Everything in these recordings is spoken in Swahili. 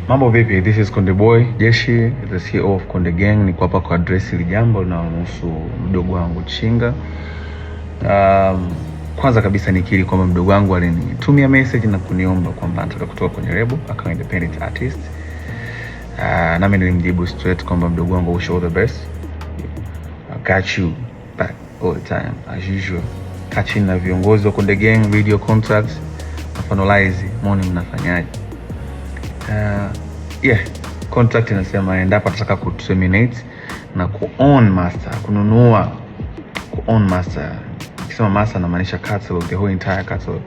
Mambo vipi? This is Konde Boy Jeshi, the CEO of Konde Gang. Niko hapa kwa address hili jambo linalohusu mdogo wangu Chinga. Kwanza kabisa nikiri kwamba mdogo wangu alinitumia message na kuniomba kwamba anataka kutoka kwenye label akawa independent artist. Nami nilimjibu straight kwamba mdogo wangu, wish all the best. I got you back all the time as usual. Kachini na viongozi wa Konde Gang, video contracts na finalize morning mnafanyaje. Contract inasema endapo atataka ku-terminate na ku-own master, kununua ku-own master. Nikisema master namaanisha catalog, the whole entire catalog,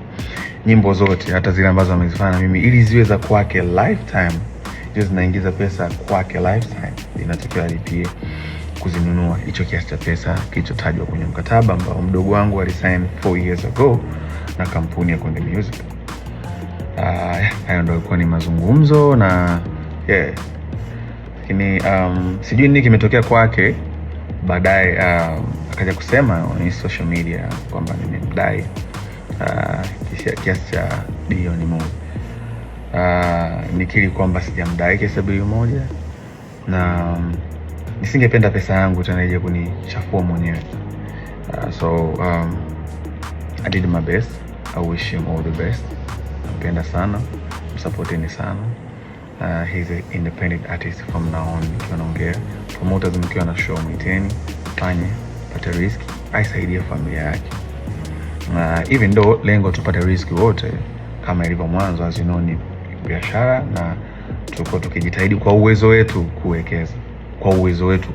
nyimbo zote hata zile ambazo amezifanya mimi, ili ziwe za kwake lifetime, hizo zinaingiza pesa kwake lifetime, inatakiwa alipie kuzinunua hicho kiasi cha pesa kilichotajwa kwenye mkataba ambao mdogo wangu alisign 4 years ago na kampuni ya Konde Music. Hayo ndio ilikuwa ni mazungumzo na lakini sijui nini kimetokea kwake baadaye. Akaja kusema kwenye social media kwamba nimemdai kiasi cha bilioni 1. Nikiri kwamba sijamdai kiasi cha bilioni 1 na nisingependa pesa yangu tena ije kunichafua mwenyewe. I did my best. I wish him all the best. Nampenda sana, msupporteni sana. He's an independent artist from now on. Nikiwa naongea promoters, mkiwa na show mwiteni, fanye pata risk, aisaidie familia yake. Even though lengo tupate risk wote kama ilivyo mwanzo, as you know, ni biashara na tuko tukijitahidi kwa uwezo wetu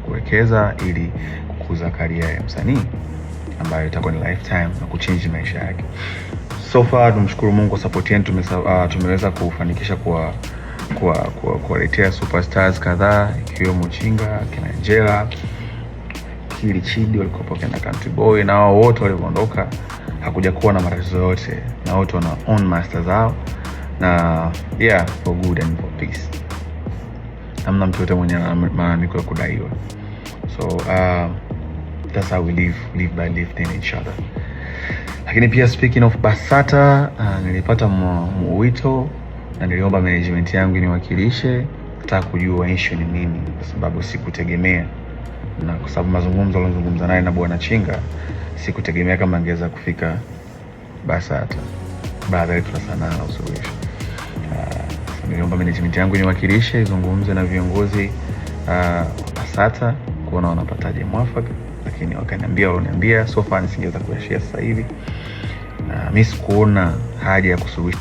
kuwekeza ili kukuza career ya msanii ambayo itakuwa ni lifetime na kuchange maisha yake. So far tumshukuru Mungu kwa support yetu, tumeweza kufanikisha kuwaletea superstars kadhaa ikiwemo Chinga, kina Angela, Kili Chidi walikuwa kina Country Boy, na wao wote waliondoka hakuja kuwa na matatizo yote, na wote wana own masters zao na for good and for peace. Hamna mtu yote mwenye malalamiko ya kudaiwa. So that's how we live by lifting each other. Lakini pia speaking of BASATA, nilipata mwito na niliomba management yangu niwakilishe, nataka kujua issue ni nini, kwa sababu sikutegemea, na kwa sababu mazungumzo alizungumza naye na bwana Chinga, sikutegemea kama angeweza kufika BASATA. Baadaye tunasana na usuluhisho. Niliomba management yangu niwakilishe, izungumze na viongozi wa BASATA kuona wanapataje mwafaka, lakini wakaniambia so far nisingeweza kuashia sasa hivi. Mimi sikuona haja ya kusuluhisha